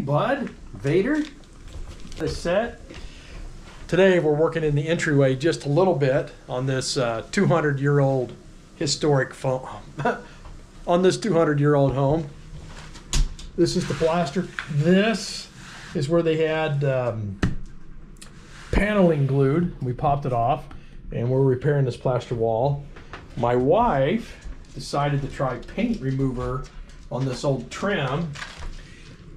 bud. Vader. The set. Today we're working in the entryway just a little bit on this 200-year-old historic on this 200-year-old home. This is the plaster. This is where they had paneling glued. We popped it off and we're repairing this plaster wall. My wife decided to try paint remover on this old trim.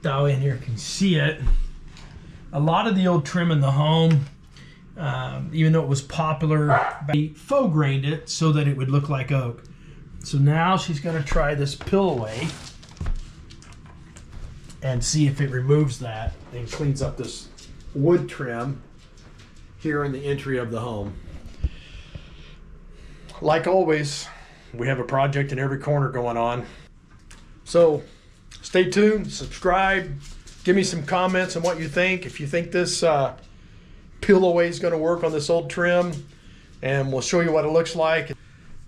Down in here can see it. A lot of the old trim in the home, even though it was popular, they faux grained it so that it would look like oak. So now she's going to try this pilloway and see if it removes that and cleans up this wood trim here in the entry of the home. Like always, we have a project in every corner going on. So stay tuned, subscribe, give me some comments on what you think. If you think this pilloway is going to work on this old trim, and we'll show you what it looks like.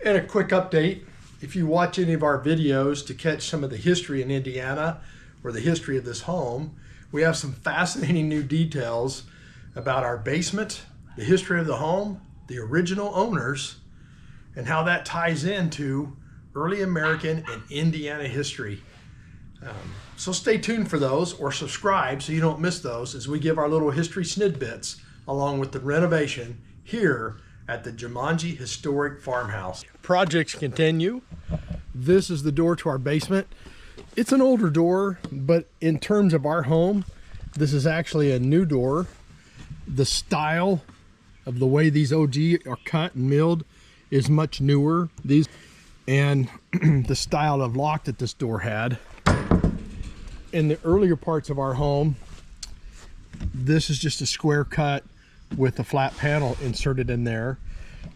And a quick update, if you watch any of our videos to catch some of the history in Indiana or the history of this home, we have some fascinating new details about our basement, the history of the home, the original owners, and how that ties into early American and Indiana history. So stay tuned for those, or subscribe so you don't miss those as we give our little history snidbits along with the renovation here at the Jumanji Historic Farmhouse. Projects continue. This is the door to our basement. It's an older door, but in terms of our home, this is actually a new door. The style of the way these OG are cut and milled is much newer. And the style of lock that this door had. In the earlier parts of our home, this is just a square cut with a flat panel inserted in there.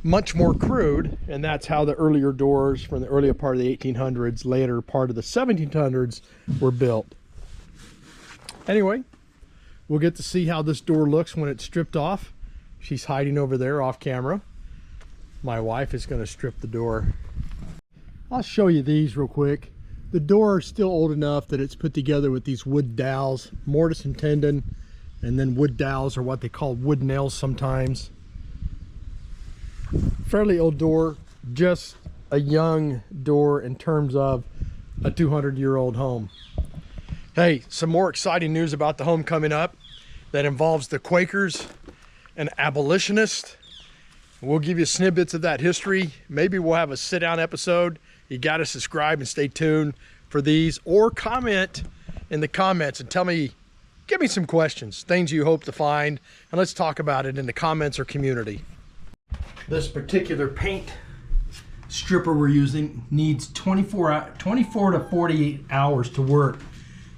Much more crude, and that's how the earlier doors from the earlier part of the 1800s, later part of the 1700s were built. Anyway, we'll get to see how this door looks when it's stripped off. She's hiding over there off camera. My wife is going to strip the door. I'll show you these real quick. The door is still old enough that it's put together with these wood dowels, mortise and tenon, and then wood dowels, or what they call wood nails sometimes. Fairly old door, just a young door in terms of a 200-year-old home. Hey, some more exciting news about the home coming up that involves the Quakers and abolitionists. We'll give you snippets of that history. Maybe we'll have a sit-down episode. You got to subscribe and stay tuned for these, or comment in the comments and tell me, give me some questions, things you hope to find, and let's talk about it in the comments or community. This particular paint stripper we're using needs 24 to 48 hours to work.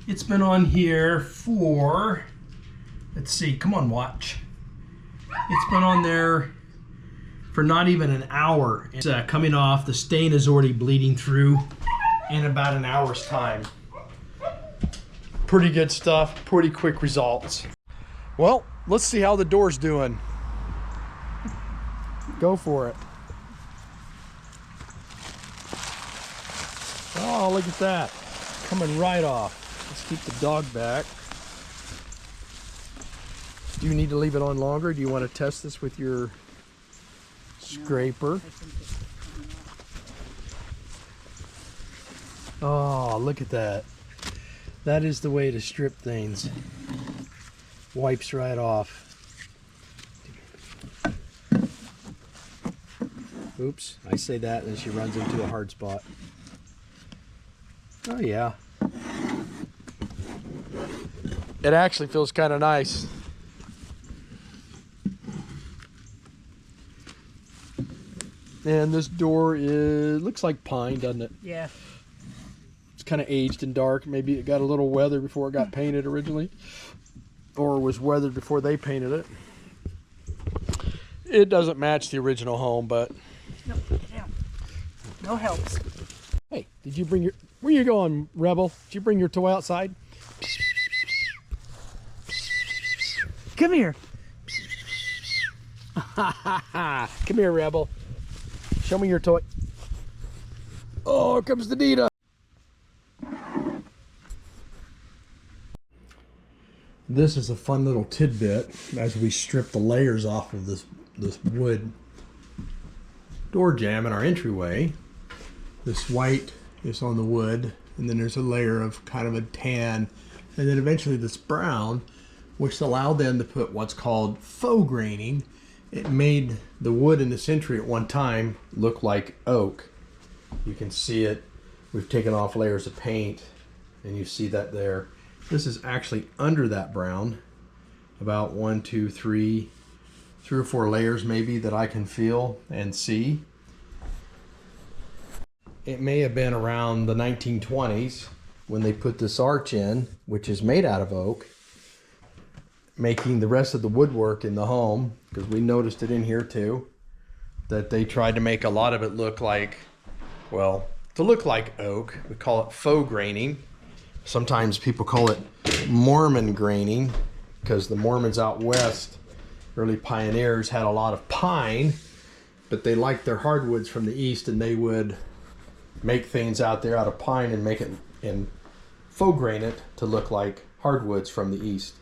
It's been on here for, let's see, come on, watch. It's been on there for not even an hour. It's coming off. The stain is already bleeding through in about an hour's time. Pretty good stuff, pretty quick results. Well, let's see how the door's doing. Go for it. Oh, look at that. Coming right off. Let's keep the dog back. Do you need to leave it on longer? Do you want to test this with your scraper? Oh, look at that. That is the way to strip things. Wipes right off. Oops, I say that and she runs into a hard spot. Oh yeah. It actually feels kind of nice. And this door looks like pine, doesn't it? Yeah. It's kind of aged and dark. Maybe it got a little weather before it got painted originally, or was weathered before they painted it. It doesn't match the original home, but no, yeah. No helps. Hey, did you bring your, where you going, Rebel? Did you bring your toy outside? Come here. Come here, Rebel. Show me your toy. Oh, here comes the Dita. This is a fun little tidbit as we strip the layers off of this wood door jamb in our entryway. This white is on the wood, and then there's a layer of kind of a tan, and then eventually this brown, which allowed them to put what's called faux graining. It made the wood in this entry at one time look like oak. You can see it. We've taken off layers of paint, and you see that there. This is actually under that brown, about 1, 2, 3 or 4 layers maybe that I can feel and see. It may have been around the 1920s when they put this arch in, which is made out of oak, making the rest of the woodwork in the home, because we noticed it in here too, that they tried to make a lot of it look like, well, to look like oak. We call it faux graining. Sometimes people call it Mormon graining, because the Mormons out west, early pioneers, had a lot of pine, but they liked their hardwoods from the east, and they would make things out there out of pine and make it and faux grain it to look like hardwoods from the east.